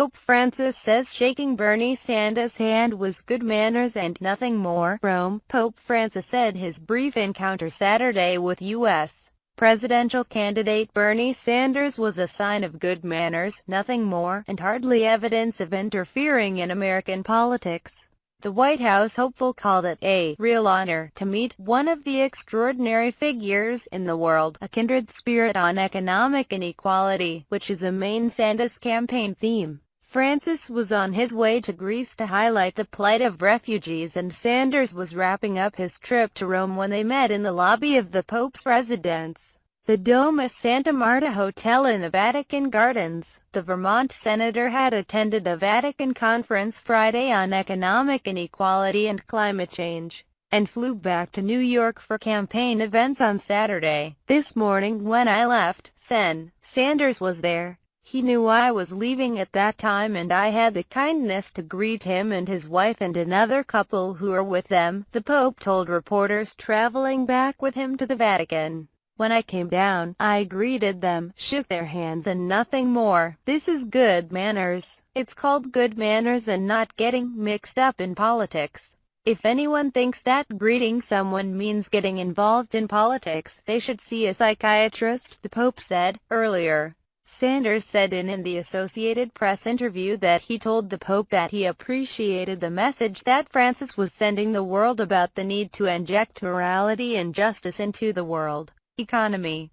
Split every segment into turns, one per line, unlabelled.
Pope Francis says shaking Bernie Sanders' hand was good manners and nothing more. Rome, Pope Francis said his brief encounter Saturday with U.S. presidential candidate Bernie Sanders was a sign of good manners, nothing more, and hardly evidence of interfering in American politics. The White House hopeful called it a real honor to meet one of the extraordinary figures in the world, a kindred spirit on economic inequality, which is a main Sanders campaign theme. Francis was on his way to Greece to highlight the plight of refugees, and Sanders was wrapping up his trip to Rome when they met in the lobby of the Pope's residence, the Domus Santa Marta Hotel in the Vatican Gardens. The Vermont senator had attended a Vatican conference Friday on economic inequality and climate change, and flew back to New York for campaign events on Saturday. This morning when I left, Sanders was there. He knew I was leaving at that time, and I had the kindness to greet him and his wife and another couple who are with them, the Pope told reporters traveling back with him to the Vatican. When I came down, I greeted them, shook their hands, and nothing more. This is good manners. It's called good manners and not getting mixed up in politics. If anyone thinks that greeting someone means getting involved in politics, they should see a psychiatrist, the Pope said earlier. Sanders said in the Associated Press interview that he told the Pope that he appreciated the message that Francis was sending the world about the need to inject morality and justice into the world economy.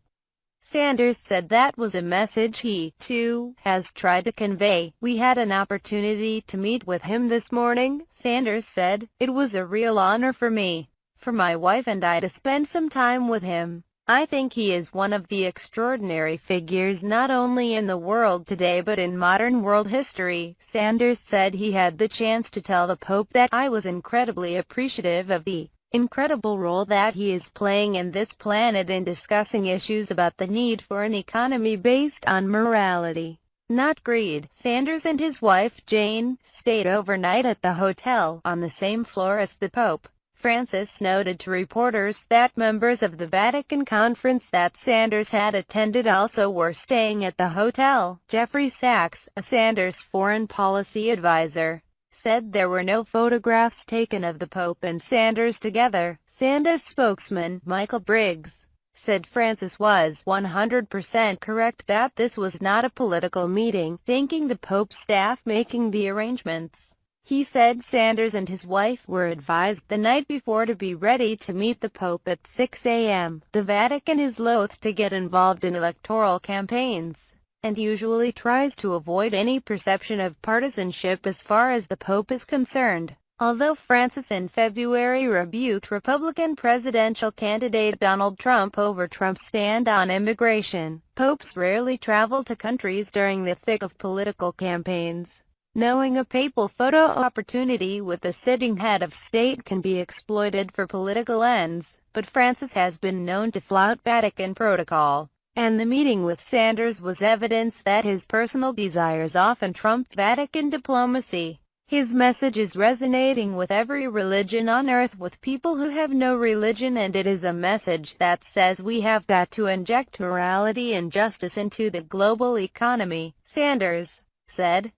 Sanders said that was a message he, too, has tried to convey. We had an opportunity to meet with him this morning, Sanders said. It was a real honor for me, for my wife and I to spend some time with him. I think he is one of the extraordinary figures not only in the world today but in modern world history. Sanders said he had the chance to tell the Pope that I was incredibly appreciative of the incredible role that he is playing in this planet in discussing issues about the need for an economy based on morality, not greed. Sanders and his wife, Jane, stayed overnight at the hotel on the same floor as the Pope. Francis noted to reporters that members of the Vatican conference that Sanders had attended also were staying at the hotel. Jeffrey Sachs, a Sanders foreign policy advisor, said there were no photographs taken of the Pope and Sanders together. Sanders spokesman, Michael Briggs, said Francis was 100% correct that this was not a political meeting, thanking the Pope's staff making the arrangements. He said Sanders and his wife were advised the night before to be ready to meet the Pope at 6 a.m. The Vatican is loath to get involved in electoral campaigns, and usually tries to avoid any perception of partisanship as far as the Pope is concerned. Although Francis in February rebuked Republican presidential candidate Donald Trump over Trump's stand on immigration, popes rarely travel to countries during the thick of political campaigns, knowing a papal photo opportunity with the sitting head of state can be exploited for political ends. But Francis has been known to flout Vatican protocol, and the meeting with Sanders was evidence that his personal desires often trump Vatican diplomacy. His message is resonating with every religion on earth, with people who have no religion, and it is a message that says we have got to inject morality and justice into the global economy, Sanders said.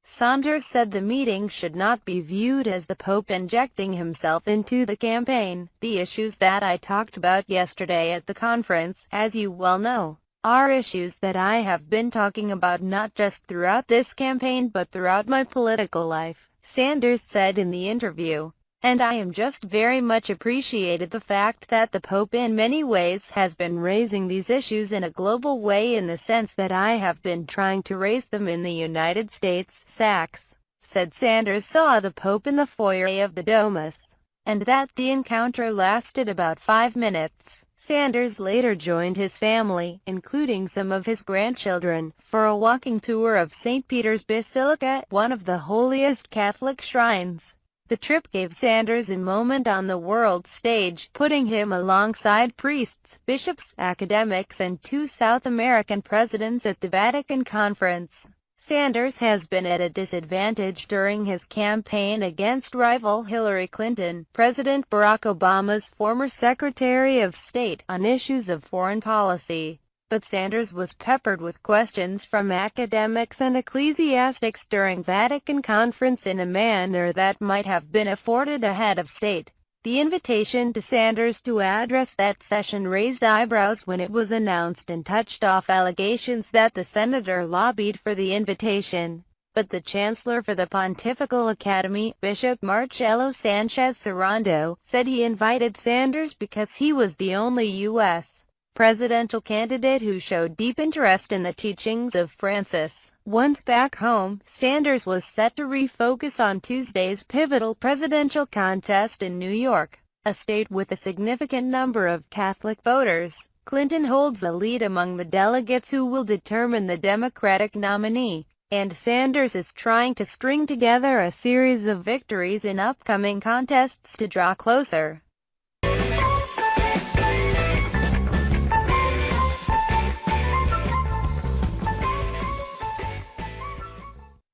Sanders said the meeting should not be viewed as the Pope injecting himself into the campaign. The issues that I talked about yesterday at the conference, as you well know, are issues that I have been talking about not just throughout this campaign but throughout my political life, Sanders said in the interview. And I am just very much appreciated the fact that the Pope in many ways has been raising these issues in a global way, in the sense that I have been trying to raise them in the United States. Sachs said Sanders saw the Pope in the foyer of the Domus, and that the encounter lasted about 5 minutes. Sanders later joined his family, including some of his grandchildren, for a walking tour of St. Peter's Basilica, one of the holiest Catholic shrines. The trip gave Sanders a moment on the world stage, putting him alongside priests, bishops, academics, and 2 South American presidents at the Vatican conference. Sanders has been at a disadvantage during his campaign against rival Hillary Clinton, President Barack Obama's former Secretary of State, on issues of foreign policy. but Sanders was peppered with questions from academics and ecclesiastics during Vatican conference in a manner that might have been afforded a head of state. The invitation to Sanders to address that session raised eyebrows when it was announced and touched off allegations that the senator lobbied for the invitation. But the Chancellor for the Pontifical Academy, Bishop Marcelo Sanchez Serrando, said he invited Sanders because he was the only U.S. presidential candidate who showed deep interest in the teachings of Francis. Once back home, Sanders was set to refocus on Tuesday's pivotal presidential contest in New York, a state with a significant number of Catholic voters. Clinton holds a lead among the delegates who will determine the Democratic nominee, and Sanders is trying to string together a series of victories in upcoming contests to draw closer